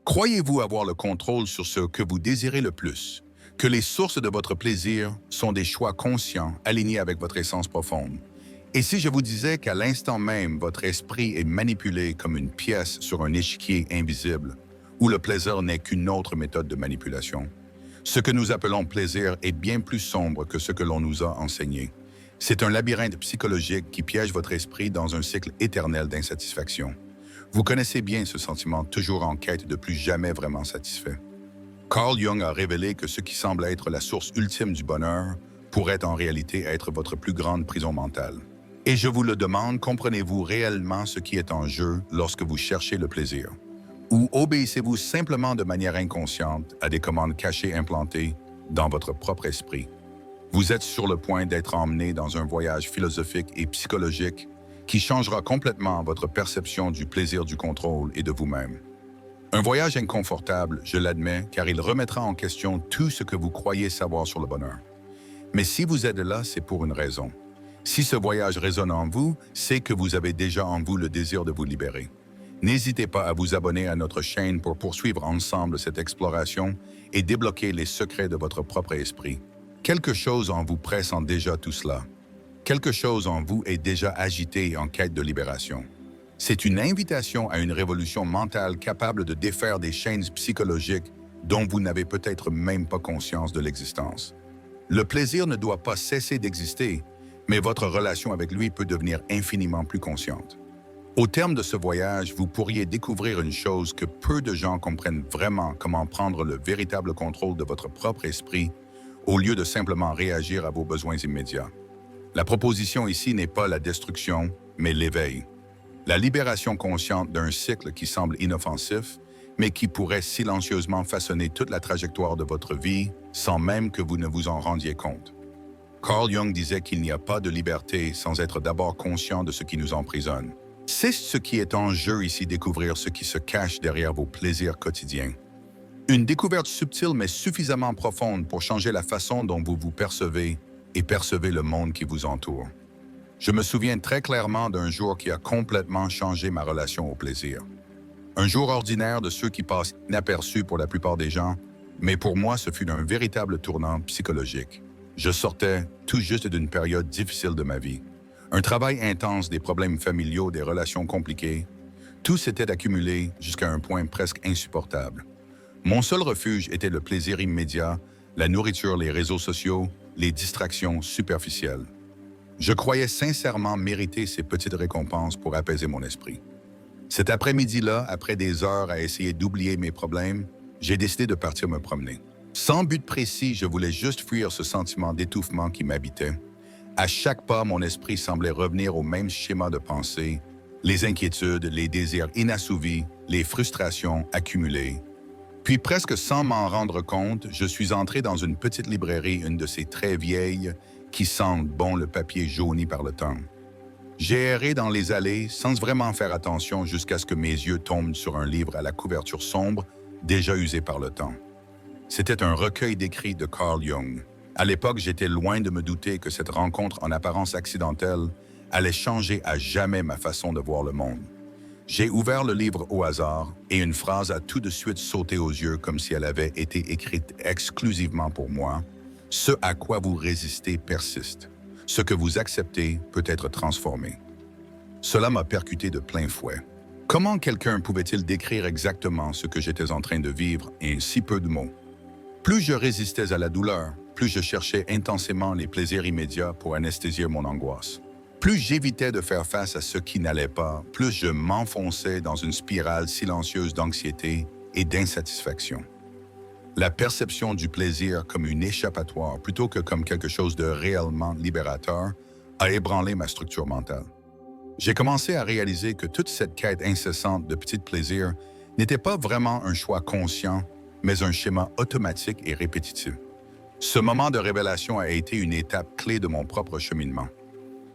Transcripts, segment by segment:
Croyez-vous avoir le contrôle sur ce que vous désirez le plus? Que les sources de votre plaisir sont des choix conscients, alignés avec votre essence profonde? Et si je vous disais qu'à l'instant même, votre esprit est manipulé comme une pièce sur un échiquier invisible, où le plaisir n'est qu'une autre méthode de manipulation? Ce que nous appelons plaisir est bien plus sombre que ce que l'on nous a enseigné. C'est un labyrinthe psychologique qui piège votre esprit dans un cycle éternel d'insatisfaction. Vous connaissez bien ce sentiment toujours en quête de plus jamais vraiment satisfait. Carl Jung a révélé que ce qui semble être la source ultime du bonheur pourrait en réalité être votre plus grande prison mentale. Et je vous le demande, comprenez-vous réellement ce qui est en jeu lorsque vous cherchez le plaisir? Ou obéissez-vous simplement de manière inconsciente à des commandes cachées implantées dans votre propre esprit? Vous êtes sur le point d'être emmené dans un voyage philosophique et psychologique qui changera complètement votre perception du plaisir du contrôle et de vous-même. Un voyage inconfortable, je l'admets, car il remettra en question tout ce que vous croyez savoir sur le bonheur. Mais si vous êtes là, c'est pour une raison. Si ce voyage résonne en vous, c'est que vous avez déjà en vous le désir de vous libérer. N'hésitez pas à vous abonner à notre chaîne pour poursuivre ensemble cette exploration et débloquer les secrets de votre propre esprit. Quelque chose en vous pressent déjà tout cela. Quelque chose en vous est déjà agité en quête de libération. C'est une invitation à une révolution mentale capable de défaire des chaînes psychologiques dont vous n'avez peut-être même pas conscience de l'existence. Le plaisir ne doit pas cesser d'exister, mais votre relation avec lui peut devenir infiniment plus consciente. Au terme de ce voyage, vous pourriez découvrir une chose que peu de gens comprennent vraiment: comment prendre le véritable contrôle de votre propre esprit au lieu de simplement réagir à vos besoins immédiats. La proposition ici n'est pas la destruction, mais l'éveil. La libération consciente d'un cycle qui semble inoffensif, mais qui pourrait silencieusement façonner toute la trajectoire de votre vie sans même que vous ne vous en rendiez compte. Carl Jung disait qu'il n'y a pas de liberté sans être d'abord conscient de ce qui nous emprisonne. C'est ce qui est en jeu ici, découvrir ce qui se cache derrière vos plaisirs quotidiens. Une découverte subtile mais suffisamment profonde pour changer la façon dont vous vous percevez et percevez le monde qui vous entoure. Je me souviens très clairement d'un jour qui a complètement changé ma relation au plaisir. Un jour ordinaire de ceux qui passent inaperçus pour la plupart des gens, mais pour moi ce fut un véritable tournant psychologique. Je sortais tout juste d'une période difficile de ma vie. Un travail intense, des problèmes familiaux, des relations compliquées. Tout s'était accumulé jusqu'à un point presque insupportable. Mon seul refuge était le plaisir immédiat, la nourriture, les réseaux sociaux, les distractions superficielles. Je croyais sincèrement mériter ces petites récompenses pour apaiser mon esprit. Cet après-midi-là, après des heures à essayer d'oublier mes problèmes, j'ai décidé de partir me promener. Sans but précis, je voulais juste fuir ce sentiment d'étouffement qui m'habitait. À chaque pas, mon esprit semblait revenir au même schéma de pensée, les inquiétudes, les désirs inassouvis, les frustrations accumulées. Puis presque sans m'en rendre compte, je suis entré dans une petite librairie, une de ces très vieilles, qui sentent bon le papier jauni par le temps. J'ai erré dans les allées sans vraiment faire attention jusqu'à ce que mes yeux tombent sur un livre à la couverture sombre, déjà usé par le temps. C'était un recueil d'écrits de Carl Jung. À l'époque, j'étais loin de me douter que cette rencontre en apparence accidentelle allait changer à jamais ma façon de voir le monde. J'ai ouvert le livre au hasard et une phrase a tout de suite sauté aux yeux comme si elle avait été écrite exclusivement pour moi. Ce à quoi vous résistez persiste. Ce que vous acceptez peut être transformé. Cela m'a percuté de plein fouet. Comment quelqu'un pouvait-il décrire exactement ce que j'étais en train de vivre en si peu de mots? Plus je résistais à la douleur, plus je cherchais intensément les plaisirs immédiats pour anesthésier mon angoisse. Plus j'évitais de faire face à ce qui n'allait pas, plus je m'enfonçais dans une spirale silencieuse d'anxiété et d'insatisfaction. La perception du plaisir comme une échappatoire plutôt que comme quelque chose de réellement libérateur a ébranlé ma structure mentale. J'ai commencé à réaliser que toute cette quête incessante de petits plaisirs n'était pas vraiment un choix conscient, mais un schéma automatique et répétitif. Ce moment de révélation a été une étape clé de mon propre cheminement.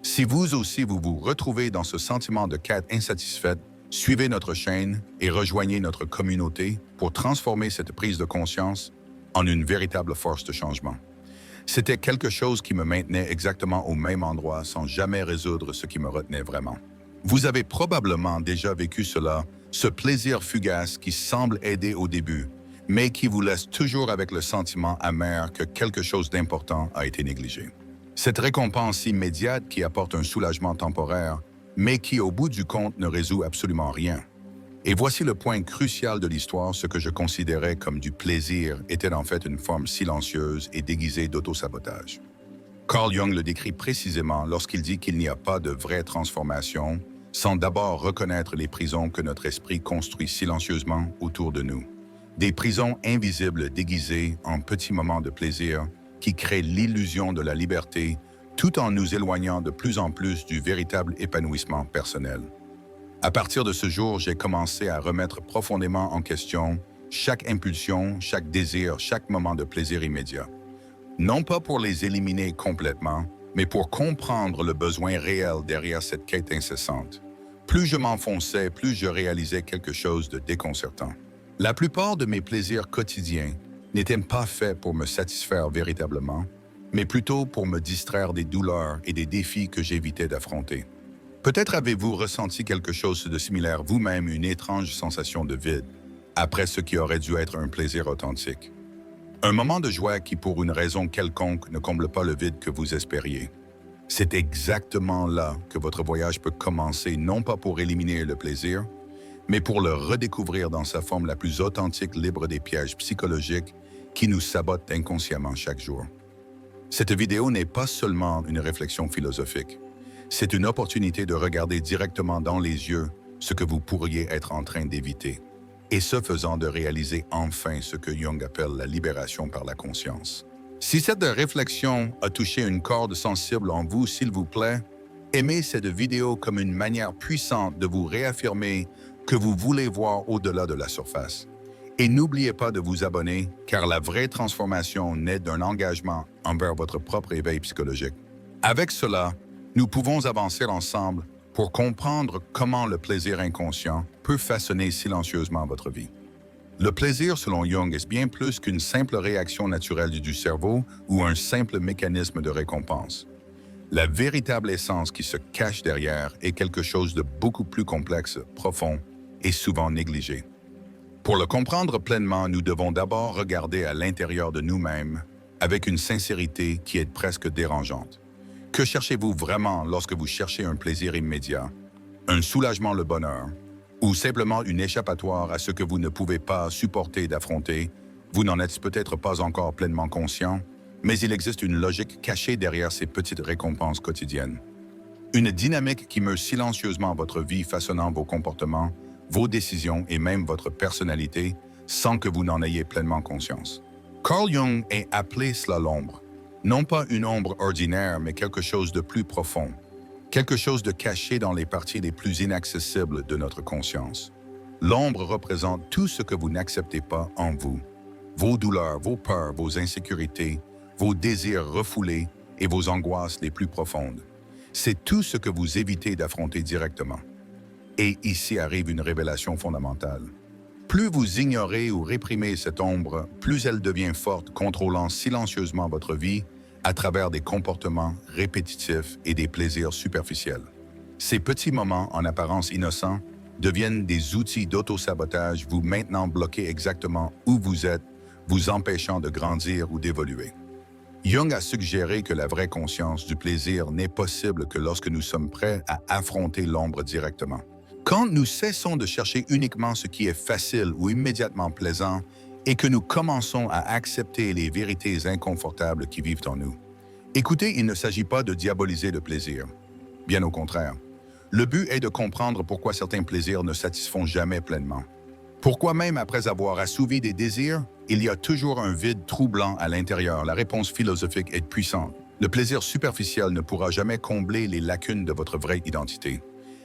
Si vous aussi vous vous retrouvez dans ce sentiment de quête insatisfaite, suivez notre chaîne et rejoignez notre communauté pour transformer cette prise de conscience en une véritable force de changement. C'était quelque chose qui me maintenait exactement au même endroit sans jamais résoudre ce qui me retenait vraiment. Vous avez probablement déjà vécu cela, Ce plaisir fugace qui semble aider au début, mais qui vous laisse toujours avec le sentiment amer que quelque chose d'important a été négligé. Cette récompense immédiate qui apporte un soulagement temporaire, mais qui au bout du compte ne résout absolument rien. Et voici le point crucial de l'histoire, ce que je considérais comme du plaisir était en fait une forme silencieuse et déguisée d'autosabotage. Carl Jung le décrit précisément lorsqu'il dit qu'il n'y a pas de vraie transformation sans d'abord reconnaître les prisons que notre esprit construit silencieusement autour de nous. Des prisons invisibles déguisées en petits moments de plaisir qui créent l'illusion de la liberté tout en nous éloignant de plus en plus du véritable épanouissement personnel. À partir de ce jour, j'ai commencé à remettre profondément en question chaque impulsion, chaque désir, chaque moment de plaisir immédiat. Non pas pour les éliminer complètement, mais pour comprendre le besoin réel derrière cette quête incessante. Plus je m'enfonçais, plus je réalisais quelque chose de déconcertant. La plupart de mes plaisirs quotidiens n'étaient pas faits pour me satisfaire véritablement, mais plutôt pour me distraire des douleurs et des défis que j'évitais d'affronter. Peut-être avez-vous ressenti quelque chose de similaire vous-même, une étrange sensation de vide, après ce qui aurait dû être un plaisir authentique. Un moment de joie qui, pour une raison quelconque, ne comble pas le vide que vous espériez. C'est exactement là que votre voyage peut commencer, non pas pour éliminer le plaisir, mais pour le redécouvrir dans sa forme la plus authentique, libre des pièges psychologiques qui nous sabotent inconsciemment chaque jour. Cette vidéo n'est pas seulement une réflexion philosophique. C'est une opportunité de regarder directement dans les yeux ce que vous pourriez être en train d'éviter, et ce faisant de réaliser enfin ce que Jung appelle la libération par la conscience. Si cette réflexion a touché une corde sensible en vous, s'il vous plaît, aimez cette vidéo comme une manière puissante de vous réaffirmer que vous voulez voir au-delà de la surface. Et n'oubliez pas de vous abonner, car la vraie transformation naît d'un engagement envers votre propre éveil psychologique. Avec cela, nous pouvons avancer ensemble pour comprendre comment le plaisir inconscient peut façonner silencieusement votre vie. Le plaisir, selon Jung, est bien plus qu'une simple réaction naturelle du cerveau ou un simple mécanisme de récompense. La véritable essence qui se cache derrière est quelque chose de beaucoup plus complexe, profond et souvent négligé. Pour le comprendre pleinement, nous devons d'abord regarder à l'intérieur de nous-mêmes avec une sincérité qui est presque dérangeante. Que cherchez-vous vraiment lorsque vous cherchez un plaisir immédiat, un soulagement, le bonheur, ou simplement une échappatoire à ce que vous ne pouvez pas supporter d'affronter? Vous n'en êtes peut-être pas encore pleinement conscient, mais il existe une logique cachée derrière ces petites récompenses quotidiennes. Une dynamique qui meurt silencieusement votre vie, façonnant vos comportements, vos décisions et même votre personnalité sans que vous n'en ayez pleinement conscience. Carl Jung est appelé cela l'ombre. Non pas une ombre ordinaire, mais quelque chose de plus profond. Quelque chose de caché dans les parties les plus inaccessibles de notre conscience. L'ombre représente tout ce que vous n'acceptez pas en vous. Vos douleurs, vos peurs, vos insécurités, vos désirs refoulés et vos angoisses les plus profondes. C'est tout ce que vous évitez d'affronter directement. Et ici arrive une révélation fondamentale. Plus vous ignorez ou réprimez cette ombre, plus elle devient forte, contrôlant silencieusement votre vie à travers des comportements répétitifs et des plaisirs superficiels. Ces petits moments, en apparence innocents, deviennent des outils d'auto-sabotage, vous maintenant bloqués exactement où vous êtes, vous empêchant de grandir ou d'évoluer. Jung a suggéré que la vraie conscience du plaisir n'est possible que lorsque nous sommes prêts à affronter l'ombre directement. Quand nous cessons de chercher uniquement ce qui est facile ou immédiatement plaisant et que nous commençons à accepter les vérités inconfortables qui vivent en nous. Écoutez, il ne s'agit pas de diaboliser le plaisir. Bien au contraire. Le but est de comprendre pourquoi certains plaisirs ne satisfont jamais pleinement. Pourquoi même après avoir assouvi des désirs, il y a toujours un vide troublant à l'intérieur. La réponse philosophique est puissante. Le plaisir superficiel ne pourra jamais combler les lacunes de votre vraie identité.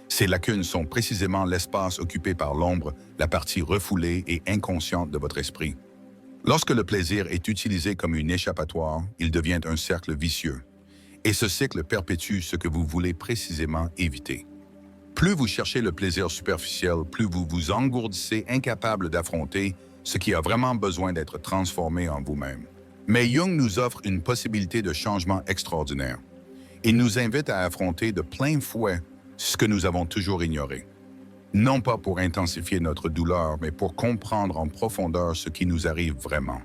Ces lacunes sont précisément l'espace occupé par l'ombre, la partie refoulée et inconsciente de votre esprit. Lorsque le plaisir est utilisé comme une échappatoire, il devient un cercle vicieux. Et ce cycle perpétue ce que vous voulez précisément éviter. Plus vous cherchez le plaisir superficiel, plus vous vous engourdissez incapable d'affronter ce qui a vraiment besoin d'être transformé en vous-même. Mais Jung nous offre une possibilité de changement extraordinaire. Il nous invite à affronter de plein fouet ce que nous avons toujours ignoré. non pas pour intensifier notre douleur, mais pour comprendre en profondeur ce qui nous arrive vraiment.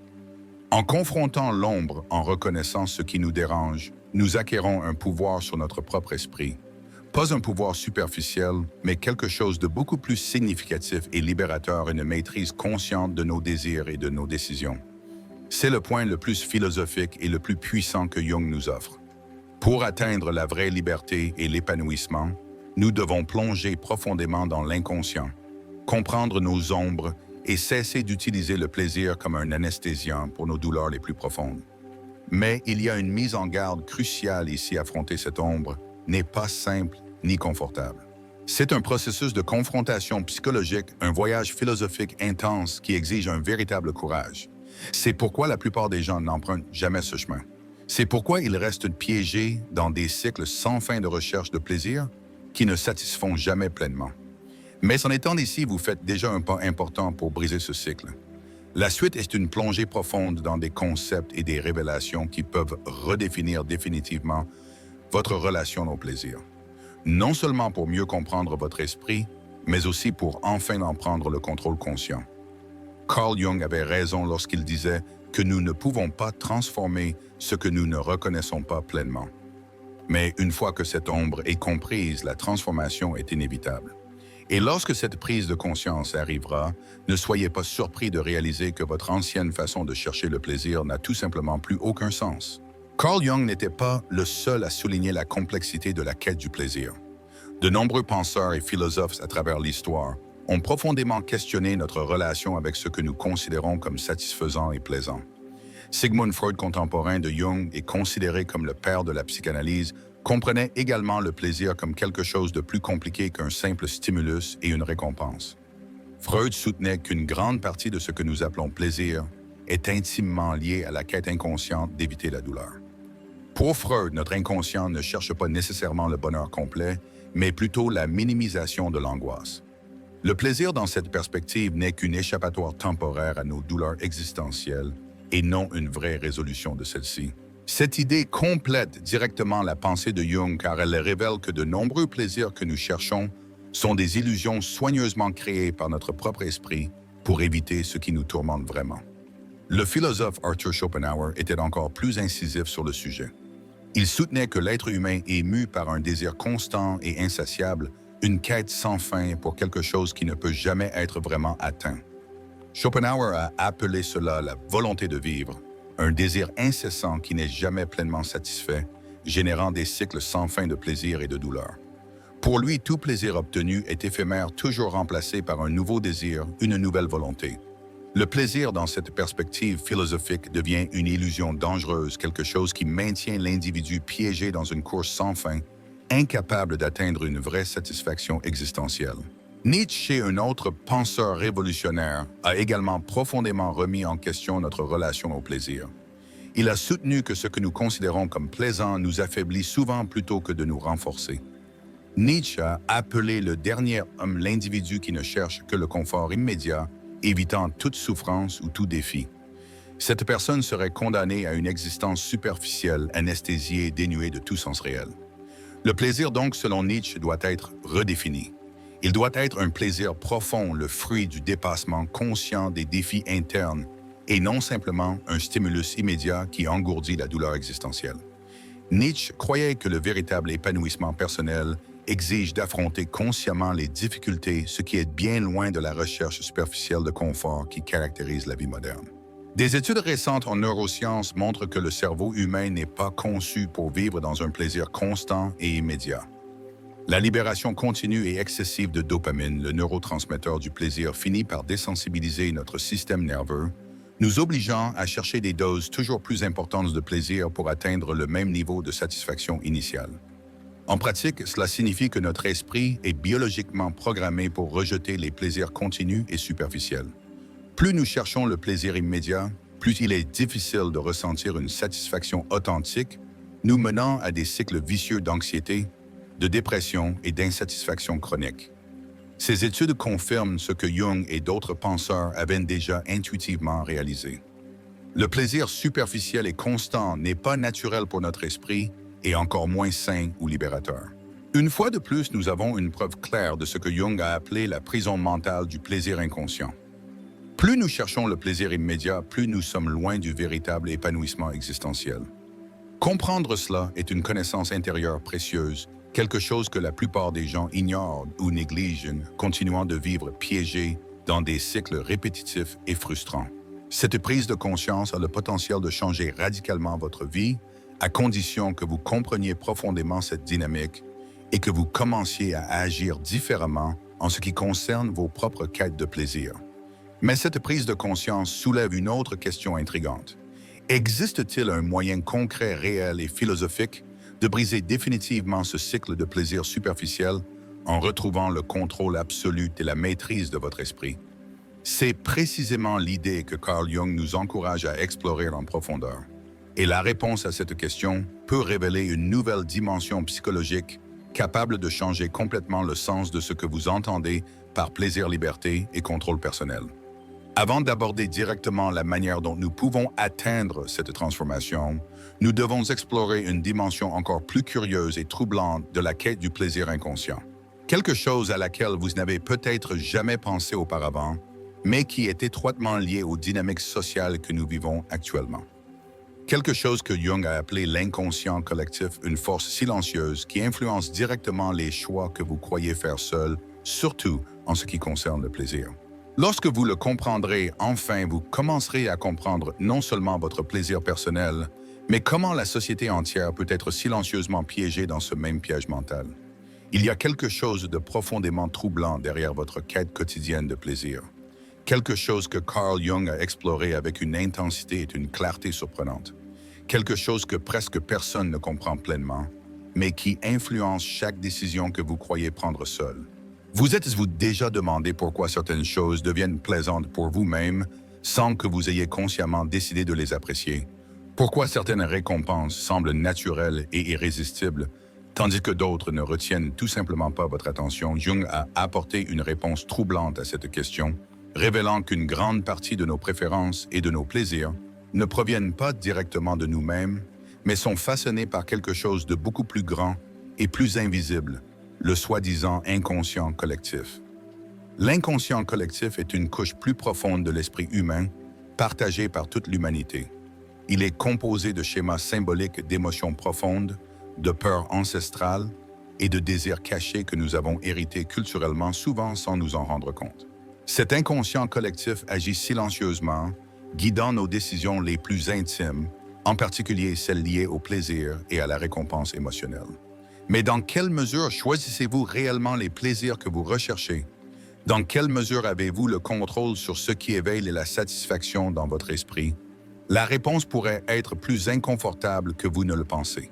En confrontant l'ombre, en reconnaissant ce qui nous dérange, nous acquérons un pouvoir sur notre propre esprit. Pas un pouvoir superficiel, mais quelque chose de beaucoup plus significatif et libérateur, une maîtrise consciente de nos désirs et de nos décisions. C'est le point le plus philosophique et le plus puissant que Jung nous offre. Pour atteindre la vraie liberté et l'épanouissement, nous devons plonger profondément dans l'inconscient, comprendre nos ombres et cesser d'utiliser le plaisir comme un anesthésiant pour nos douleurs les plus profondes. Mais il y a une mise en garde cruciale ici. Affronter cette ombre n'est pas simple ni confortable. C'est un processus de confrontation psychologique, un voyage philosophique intense qui exige un véritable courage. C'est pourquoi la plupart des gens n'empruntent jamais ce chemin. C'est pourquoi ils restent piégés dans des cycles sans fin de recherche de plaisir qui ne satisfont jamais pleinement. Mais en étant ici, vous faites déjà un pas important pour briser ce cycle. La suite est une plongée profonde dans des concepts et des révélations qui peuvent redéfinir définitivement votre relation au plaisir. Non seulement pour mieux comprendre votre esprit, mais aussi pour enfin en prendre le contrôle conscient. Carl Jung avait raison lorsqu'il disait que nous ne pouvons pas transformer ce que nous ne reconnaissons pas pleinement. Mais une fois que cette ombre est comprise, la transformation est inévitable. Et lorsque cette prise de conscience arrivera, ne soyez pas surpris de réaliser que votre ancienne façon de chercher le plaisir n'a tout simplement plus aucun sens. Carl Jung n'était pas le seul à souligner la complexité de la quête du plaisir. De nombreux penseurs et philosophes à travers l'histoire ont profondément questionné notre relation avec ce que nous considérons comme satisfaisant et plaisant. Sigmund Freud, contemporain de Jung et considéré comme le père de la psychanalyse, comprenait également le plaisir comme quelque chose de plus compliqué qu'un simple stimulus et une récompense. Freud soutenait qu'une grande partie de ce que nous appelons plaisir est intimement lié à la quête inconsciente d'éviter la douleur. Pour Freud, notre inconscient ne cherche pas nécessairement le bonheur complet, mais plutôt la minimisation de l'angoisse. Le plaisir dans cette perspective n'est qu'une échappatoire temporaire à nos douleurs existentielles et non une vraie résolution de celle-ci. Cette idée complète directement la pensée de Jung car elle révèle que de nombreux plaisirs que nous cherchons sont des illusions soigneusement créées par notre propre esprit pour éviter ce qui nous tourmente vraiment. Le philosophe Arthur Schopenhauer était encore plus incisif sur le sujet. Il soutenait que l'être humain est mu par un désir constant et insatiable, une quête sans fin pour quelque chose qui ne peut jamais être vraiment atteint. Schopenhauer a appelé cela la volonté de vivre, un désir incessant qui n'est jamais pleinement satisfait, générant des cycles sans fin de plaisir et de douleur. Pour lui, tout plaisir obtenu est éphémère, toujours remplacé par un nouveau désir, une nouvelle volonté. Le plaisir dans cette perspective philosophique devient une illusion dangereuse, quelque chose qui maintient l'individu piégé dans une course sans fin, incapable d'atteindre une vraie satisfaction existentielle. Nietzsche, un autre penseur révolutionnaire, a également profondément remis en question notre relation au plaisir. Il a soutenu que ce que nous considérons comme plaisant nous affaiblit souvent plutôt que de nous renforcer. Nietzsche a appelé le dernier homme l'individu qui ne cherche que le confort immédiat, évitant toute souffrance ou tout défi. Cette personne serait condamnée à une existence superficielle, anesthésiée et dénuée de tout sens réel. Le plaisir donc, selon Nietzsche, doit être redéfini. Il doit être un plaisir profond, le fruit du dépassement conscient des défis internes et non simplement un stimulus immédiat qui engourdit la douleur existentielle. Nietzsche croyait que le véritable épanouissement personnel exige d'affronter consciemment les difficultés, ce qui est bien loin de la recherche superficielle de confort qui caractérise la vie moderne. Des études récentes en neurosciences montrent que le cerveau humain n'est pas conçu pour vivre dans un plaisir constant et immédiat. La libération continue et excessive de dopamine, le neurotransmetteur du plaisir, finit par désensibiliser notre système nerveux, nous obligeant à chercher des doses toujours plus importantes de plaisir pour atteindre le même niveau de satisfaction initiale. En pratique, cela signifie que notre esprit est biologiquement programmé pour rejeter les plaisirs continus et superficiels. Plus nous cherchons le plaisir immédiat, plus il est difficile de ressentir une satisfaction authentique, nous menant à des cycles vicieux d'anxiété, de dépression et d'insatisfaction chronique. Ces études confirment ce que Jung et d'autres penseurs avaient déjà intuitivement réalisé. Le plaisir superficiel et constant n'est pas naturel pour notre esprit et encore moins sain ou libérateur. Une fois de plus, nous avons une preuve claire de ce que Jung a appelé la prison mentale du plaisir inconscient. Plus nous cherchons le plaisir immédiat, plus nous sommes loin du véritable épanouissement existentiel. Comprendre cela est une connaissance intérieure précieuse, quelque chose que la plupart des gens ignorent ou négligent, continuant de vivre piégés dans des cycles répétitifs et frustrants. Cette prise de conscience a le potentiel de changer radicalement votre vie, à condition que vous compreniez profondément cette dynamique et que vous commenciez à agir différemment en ce qui concerne vos propres quêtes de plaisir. Mais cette prise de conscience soulève une autre question intrigante. Existe-t-il un moyen concret, réel et philosophique de briser définitivement ce cycle de plaisir superficiel en retrouvant le contrôle absolu et la maîtrise de votre esprit? C'est précisément l'idée que Carl Jung nous encourage à explorer en profondeur. Et la réponse à cette question peut révéler une nouvelle dimension psychologique capable de changer complètement le sens de ce que vous entendez par plaisir, liberté et contrôle personnel. Avant d'aborder directement la manière dont nous pouvons atteindre cette transformation, nous devons explorer une dimension encore plus curieuse et troublante de la quête du plaisir inconscient. Quelque chose à laquelle vous n'avez peut-être jamais pensé auparavant, mais qui est étroitement lié aux dynamiques sociales que nous vivons actuellement. Quelque chose que Jung a appelé l'inconscient collectif, une force silencieuse qui influence directement les choix que vous croyez faire seul, surtout en ce qui concerne le plaisir. Lorsque vous le comprendrez, enfin, vous commencerez à comprendre non seulement votre plaisir personnel, mais comment la société entière peut être silencieusement piégée dans ce même piège mental. Il y a quelque chose de profondément troublant derrière votre quête quotidienne de plaisir. Quelque chose que Carl Jung a exploré avec une intensité et une clarté surprenantes. Quelque chose que presque personne ne comprend pleinement, mais qui influence chaque décision que vous croyez prendre seul. Vous êtes-vous déjà demandé pourquoi certaines choses deviennent plaisantes pour vous-même sans que vous ayez consciemment décidé de les apprécier? Pourquoi certaines récompenses semblent naturelles et irrésistibles, tandis que d'autres ne retiennent tout simplement pas votre attention? Jung a apporté une réponse troublante à cette question, révélant qu'une grande partie de nos préférences et de nos plaisirs ne proviennent pas directement de nous-mêmes, mais sont façonnés par quelque chose de beaucoup plus grand et plus invisible, le soi-disant inconscient collectif. L'inconscient collectif est une couche plus profonde de l'esprit humain, partagée par toute l'humanité. Il est composé de schémas symboliques d'émotions profondes, de peurs ancestrales et de désirs cachés que nous avons hérités culturellement, souvent sans nous en rendre compte. Cet inconscient collectif agit silencieusement, guidant nos décisions les plus intimes, en particulier celles liées au plaisir et à la récompense émotionnelle. Mais dans quelle mesure choisissez-vous réellement les plaisirs que vous recherchez? Dans quelle mesure avez-vous le contrôle sur ce qui éveille la satisfaction dans votre esprit? La réponse pourrait être plus inconfortable que vous ne le pensez.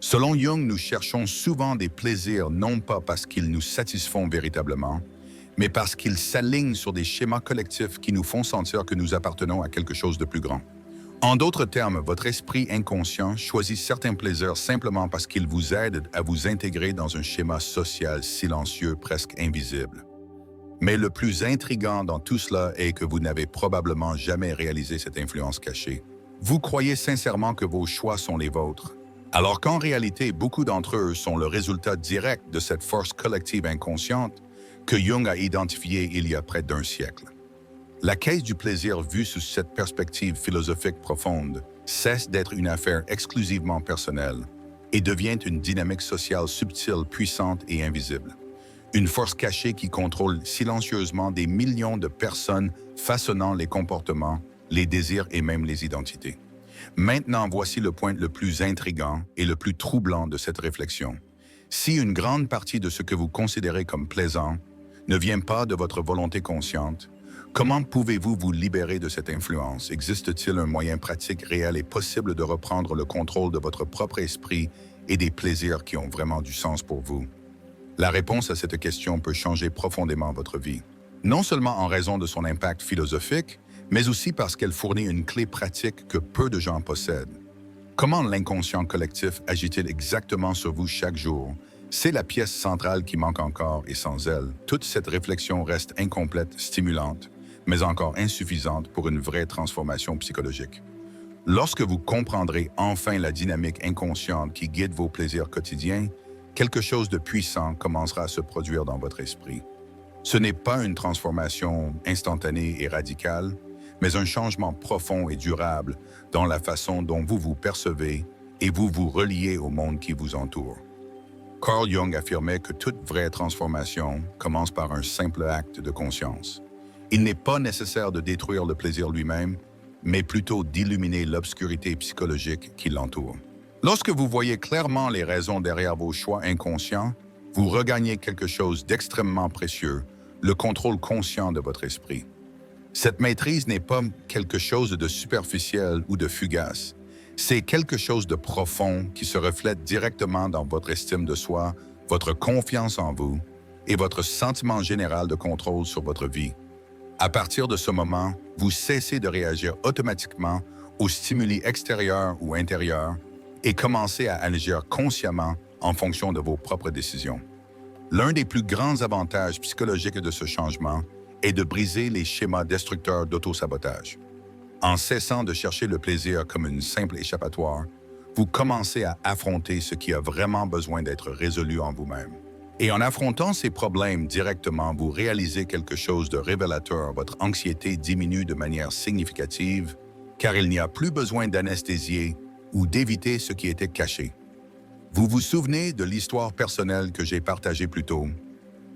Selon Jung, nous cherchons souvent des plaisirs non pas parce qu'ils nous satisfont véritablement, mais parce qu'ils s'alignent sur des schémas collectifs qui nous font sentir que nous appartenons à quelque chose de plus grand. En d'autres termes, votre esprit inconscient choisit certains plaisirs simplement parce qu'ils vous aident à vous intégrer dans un schéma social silencieux, presque invisible. Mais le plus intriguant dans tout cela est que vous n'avez probablement jamais réalisé cette influence cachée. Vous croyez sincèrement que vos choix sont les vôtres, alors qu'en réalité, beaucoup d'entre eux sont le résultat direct de cette force collective inconsciente que Jung a identifiée il y a près d'un siècle. La quête du plaisir vue sous cette perspective philosophique profonde cesse d'être une affaire exclusivement personnelle et devient une dynamique sociale subtile, puissante et invisible. Une force cachée qui contrôle silencieusement des millions de personnes façonnant les comportements, les désirs et même les identités. Maintenant, voici le point le plus intrigant et le plus troublant de cette réflexion. Si une grande partie de ce que vous considérez comme plaisant ne vient pas de votre volonté consciente, comment pouvez-vous vous libérer de cette influence? Existe-t-il un moyen pratique, réel et possible de reprendre le contrôle de votre propre esprit et des plaisirs qui ont vraiment du sens pour vous? La réponse à cette question peut changer profondément votre vie, non seulement en raison de son impact philosophique, mais aussi parce qu'elle fournit une clé pratique que peu de gens possèdent. Comment l'inconscient collectif agit-il exactement sur vous chaque jour? C'est la pièce centrale qui manque encore et sans elle, toute cette réflexion reste incomplète, stimulante, mais encore insuffisante pour une vraie transformation psychologique. Lorsque vous comprendrez enfin la dynamique inconsciente qui guide vos plaisirs quotidiens, quelque chose de puissant commencera à se produire dans votre esprit. Ce n'est pas une transformation instantanée et radicale, mais un changement profond et durable dans la façon dont vous vous percevez et vous vous reliez au monde qui vous entoure. Carl Jung affirmait que toute vraie transformation commence par un simple acte de conscience. Il n'est pas nécessaire de détruire le plaisir lui-même, mais plutôt d'illuminer l'obscurité psychologique qui l'entoure. Lorsque vous voyez clairement les raisons derrière vos choix inconscients, vous regagnez quelque chose d'extrêmement précieux, le contrôle conscient de votre esprit. Cette maîtrise n'est pas quelque chose de superficiel ou de fugace. C'est quelque chose de profond qui se reflète directement dans votre estime de soi, votre confiance en vous et votre sentiment général de contrôle sur votre vie. À partir de ce moment, vous cessez de réagir automatiquement aux stimuli extérieurs ou intérieurs et commencez à agir consciemment en fonction de vos propres décisions. L'un des plus grands avantages psychologiques de ce changement est de briser les schémas destructeurs d'autosabotage. En cessant de chercher le plaisir comme une simple échappatoire, vous commencez à affronter ce qui a vraiment besoin d'être résolu en vous-même. Et en affrontant ces problèmes directement, vous réalisez quelque chose de révélateur. Votre anxiété diminue de manière significative, car il n'y a plus besoin d'anesthésier ou d'éviter ce qui était caché. Vous vous souvenez de l'histoire personnelle que j'ai partagée plus tôt?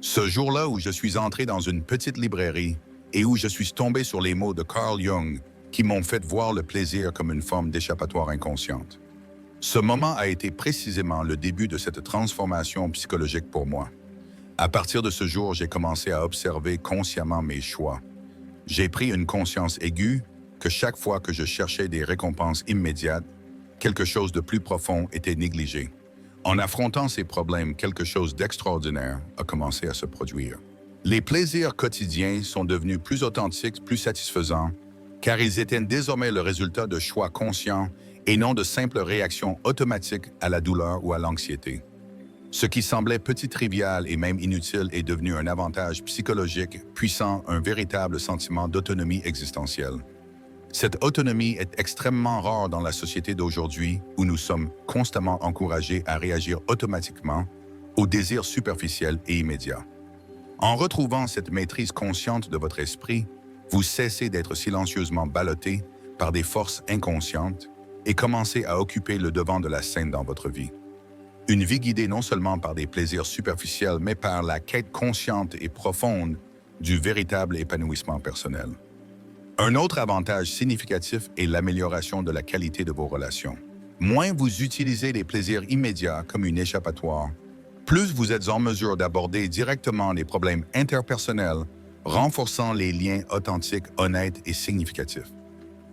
Ce jour-là où je suis entré dans une petite librairie et où je suis tombé sur les mots de Carl Jung qui m'ont fait voir le plaisir comme une forme d'échappatoire inconsciente. Ce moment a été précisément le début de cette transformation psychologique pour moi. À partir de ce jour, j'ai commencé à observer consciemment mes choix. J'ai pris une conscience aiguë que chaque fois que je cherchais des récompenses immédiates, quelque chose de plus profond était négligé. En affrontant ces problèmes, quelque chose d'extraordinaire a commencé à se produire. Les plaisirs quotidiens sont devenus plus authentiques, plus satisfaisants, car ils étaient désormais le résultat de choix conscients et non de simples réactions automatiques à la douleur ou à l'anxiété. Ce qui semblait petit, trivial et même inutile est devenu un avantage psychologique puissant, un véritable sentiment d'autonomie existentielle. Cette autonomie est extrêmement rare dans la société d'aujourd'hui où nous sommes constamment encouragés à réagir automatiquement aux désirs superficiels et immédiats. En retrouvant cette maîtrise consciente de votre esprit, vous cessez d'être silencieusement ballotté par des forces inconscientes et commencez à occuper le devant de la scène dans votre vie. Une vie guidée non seulement par des plaisirs superficiels, mais par la quête consciente et profonde du véritable épanouissement personnel. Un autre avantage significatif est l'amélioration de la qualité de vos relations. Moins vous utilisez les plaisirs immédiats comme une échappatoire, plus vous êtes en mesure d'aborder directement les problèmes interpersonnels, renforçant les liens authentiques, honnêtes et significatifs.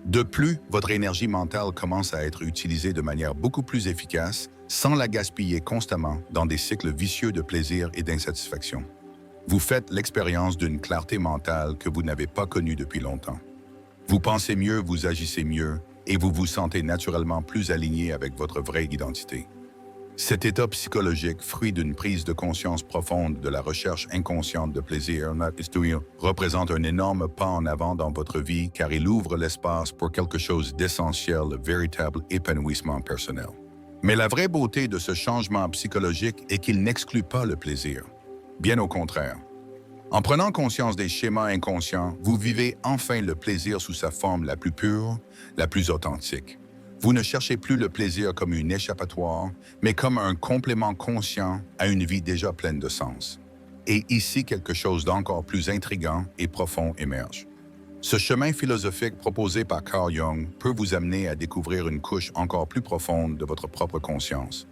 De plus, votre énergie mentale commence à être utilisée de manière beaucoup plus efficace, sans la gaspiller constamment dans des cycles vicieux de plaisir et d'insatisfaction. Vous faites l'expérience d'une clarté mentale que vous n'avez pas connue depuis longtemps. Vous pensez mieux, vous agissez mieux, et vous vous sentez naturellement plus aligné avec votre vraie identité. Cet état psychologique, fruit d'une prise de conscience profonde de la recherche inconsciente de plaisir, représente un énorme pas en avant dans votre vie car il ouvre l'espace pour quelque chose d'essentiel, le véritable épanouissement personnel. Mais la vraie beauté de ce changement psychologique est qu'il n'exclut pas le plaisir. Bien au contraire. En prenant conscience des schémas inconscients, vous vivez enfin le plaisir sous sa forme la plus pure, la plus authentique. Vous ne cherchez plus le plaisir comme une échappatoire, mais comme un complément conscient à une vie déjà pleine de sens. Et ici, quelque chose d'encore plus intriguant et profond émerge. Ce chemin philosophique proposé par Carl Jung peut vous amener à découvrir une couche encore plus profonde de votre propre conscience,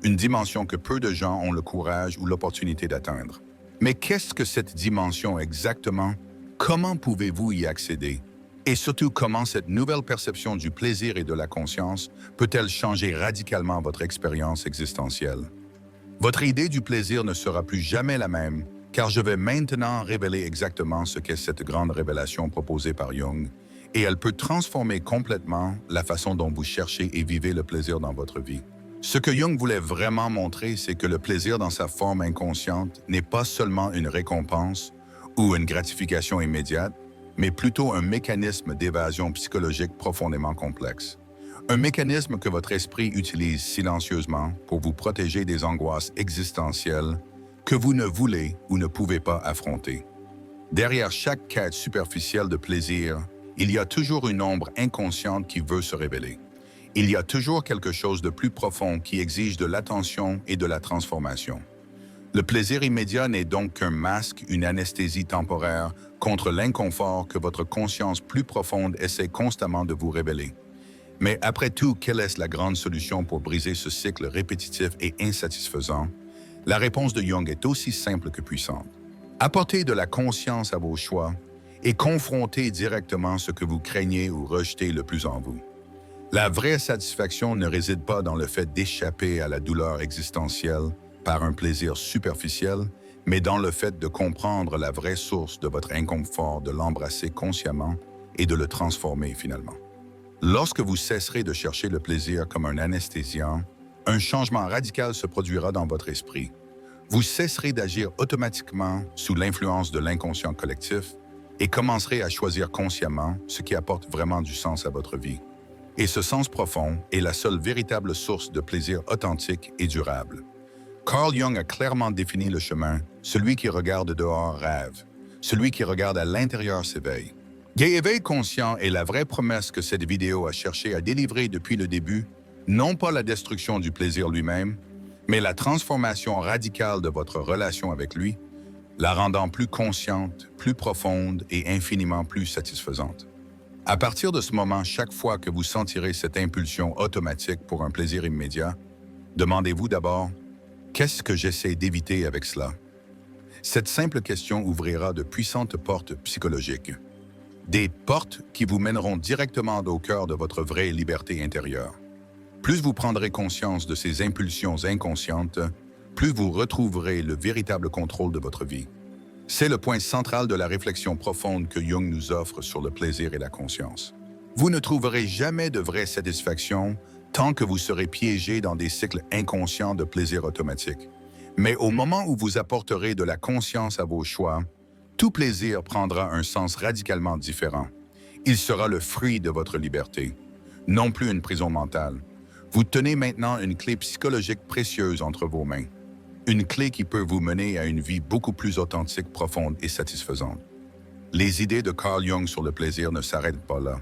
une dimension que peu de gens ont le courage ou l'opportunité d'atteindre. Mais qu'est-ce que cette dimension exactement? Comment pouvez-vous y accéder? Et surtout, comment cette nouvelle perception du plaisir et de la conscience peut-elle changer radicalement votre expérience existentielle? Votre idée du plaisir ne sera plus jamais la même, car je vais maintenant révéler exactement ce qu'est cette grande révélation proposée par Jung, et elle peut transformer complètement la façon dont vous cherchez et vivez le plaisir dans votre vie. Ce que Jung voulait vraiment montrer, c'est que le plaisir dans sa forme inconsciente n'est pas seulement une récompense ou une gratification immédiate, mais plutôt un mécanisme d'évasion psychologique profondément complexe. Un mécanisme que votre esprit utilise silencieusement pour vous protéger des angoisses existentielles que vous ne voulez ou ne pouvez pas affronter. Derrière chaque quête superficielle de plaisir, il y a toujours une ombre inconsciente qui veut se révéler. Il y a toujours quelque chose de plus profond qui exige de l'attention et de la transformation. Le plaisir immédiat n'est donc qu'un masque, une anesthésie temporaire contre l'inconfort que votre conscience plus profonde essaie constamment de vous révéler. Mais après tout, quelle est la grande solution pour briser ce cycle répétitif et insatisfaisant? La réponse de Jung est aussi simple que puissante. Apportez de la conscience à vos choix et confrontez directement ce que vous craignez ou rejetez le plus en vous. La vraie satisfaction ne réside pas dans le fait d'échapper à la douleur existentielle par un plaisir superficiel, mais dans le fait de comprendre la vraie source de votre inconfort, de l'embrasser consciemment et de le transformer finalement. Lorsque vous cesserez de chercher le plaisir comme un anesthésiant, un changement radical se produira dans votre esprit. Vous cesserez d'agir automatiquement sous l'influence de l'inconscient collectif et commencerez à choisir consciemment ce qui apporte vraiment du sens à votre vie. Et ce sens profond est la seule véritable source de plaisir authentique et durable. Carl Jung a clairement défini le chemin. Celui qui regarde dehors rêve. Celui qui regarde à l'intérieur s'éveille. Éveil conscient est la vraie promesse que cette vidéo a cherché à délivrer depuis le début, non pas la destruction du plaisir lui-même, mais la transformation radicale de votre relation avec lui, la rendant plus consciente, plus profonde et infiniment plus satisfaisante. À partir de ce moment, chaque fois que vous sentirez cette impulsion automatique pour un plaisir immédiat, demandez-vous d'abord « Qu'est-ce que j'essaie d'éviter avec cela ?» Cette simple question ouvrira de puissantes portes psychologiques. Des portes qui vous mèneront directement au cœur de votre vraie liberté intérieure. Plus vous prendrez conscience de ces impulsions inconscientes, plus vous retrouverez le véritable contrôle de votre vie. C'est le point central de la réflexion profonde que Jung nous offre sur le plaisir et la conscience. Vous ne trouverez jamais de vraie satisfaction tant que vous serez piégé dans des cycles inconscients de plaisir automatique. Mais au moment où vous apporterez de la conscience à vos choix, tout plaisir prendra un sens radicalement différent. Il sera le fruit de votre liberté, non plus une prison mentale. Vous tenez maintenant une clé psychologique précieuse entre vos mains. Une clé qui peut vous mener à une vie beaucoup plus authentique, profonde et satisfaisante. Les idées de Carl Jung sur le plaisir ne s'arrêtent pas là.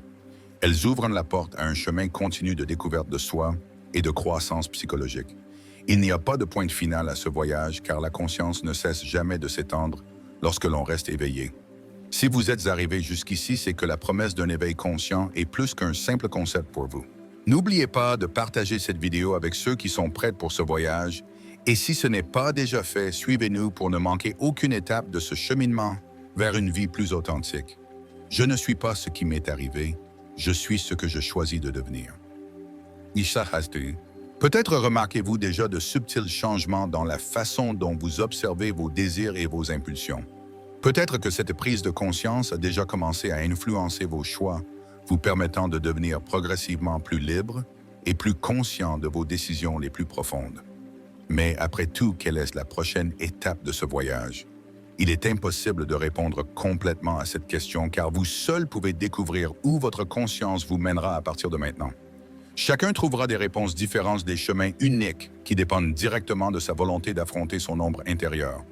Elles ouvrent la porte à un chemin continu de découverte de soi et de croissance psychologique. Il n'y a pas de point final à ce voyage car la conscience ne cesse jamais de s'étendre lorsque l'on reste éveillé. Si vous êtes arrivé jusqu'ici, c'est que la promesse d'un éveil conscient est plus qu'un simple concept pour vous. N'oubliez pas de partager cette vidéo avec ceux qui sont prêts pour ce voyage. Et si ce n'est pas déjà fait, suivez-nous pour ne manquer aucune étape de ce cheminement vers une vie plus authentique. Je ne suis pas ce qui m'est arrivé, je suis ce que je choisis de devenir. Isha Hasdu. Peut-être remarquez-vous déjà de subtils changements dans la façon dont vous observez vos désirs et vos impulsions. Peut-être que cette prise de conscience a déjà commencé à influencer vos choix, vous permettant de devenir progressivement plus libre et plus conscient de vos décisions les plus profondes. Mais après tout, quelle est la prochaine étape de ce voyage? Il est impossible de répondre complètement à cette question car vous seul pouvez découvrir où votre conscience vous mènera à partir de maintenant. Chacun trouvera des réponses différentes, des chemins uniques qui dépendent directement de sa volonté d'affronter son ombre intérieure.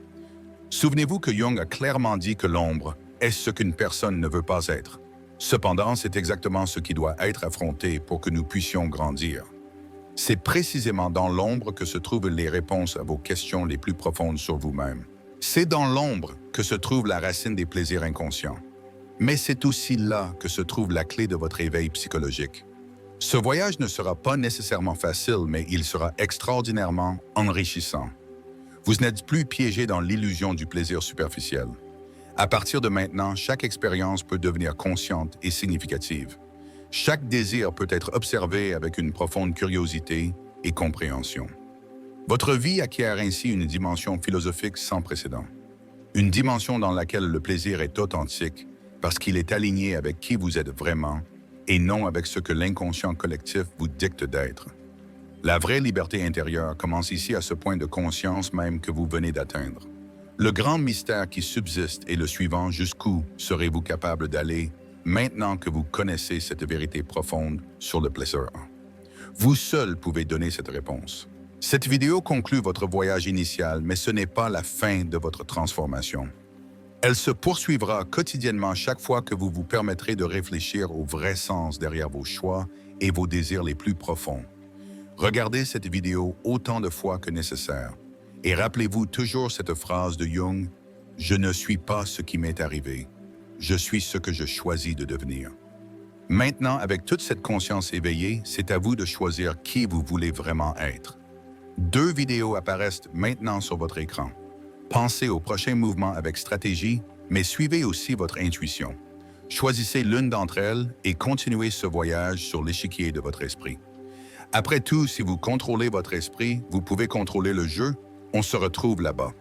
Souvenez-vous que Jung a clairement dit que l'ombre est ce qu'une personne ne veut pas être. Cependant, c'est exactement ce qui doit être affronté pour que nous puissions grandir. C'est précisément dans l'ombre que se trouvent les réponses à vos questions les plus profondes sur vous-même. C'est dans l'ombre que se trouve la racine des plaisirs inconscients. Mais c'est aussi là que se trouve la clé de votre éveil psychologique. Ce voyage ne sera pas nécessairement facile, mais il sera extraordinairement enrichissant. Vous n'êtes plus piégé dans l'illusion du plaisir superficiel. À partir de maintenant, chaque expérience peut devenir consciente et significative. Chaque désir peut être observé avec une profonde curiosité et compréhension. Votre vie acquiert ainsi une dimension philosophique sans précédent. Une dimension dans laquelle le plaisir est authentique parce qu'il est aligné avec qui vous êtes vraiment et non avec ce que l'inconscient collectif vous dicte d'être. La vraie liberté intérieure commence ici à ce point de conscience même que vous venez d'atteindre. Le grand mystère qui subsiste est le suivant: jusqu'où serez-vous capable d'aller maintenant que vous connaissez cette vérité profonde sur le plaisir? Vous seul pouvez donner cette réponse. Cette vidéo conclut votre voyage initial, mais ce n'est pas la fin de votre transformation. Elle se poursuivra quotidiennement chaque fois que vous vous permettrez de réfléchir au vrai sens derrière vos choix et vos désirs les plus profonds. Regardez cette vidéo autant de fois que nécessaire et rappelez-vous toujours cette phrase de Jung: « Je ne suis pas ce qui m'est arrivé, je suis ce que je choisis de devenir ». Maintenant, avec toute cette conscience éveillée, c'est à vous de choisir qui vous voulez vraiment être. 2 vidéos apparaissent maintenant sur votre écran. Pensez au prochain mouvement avec stratégie, mais suivez aussi votre intuition. Choisissez l'une d'entre elles et continuez ce voyage sur l'échiquier de votre esprit. Après tout, si vous contrôlez votre esprit, vous pouvez contrôler le jeu. On se retrouve là-bas.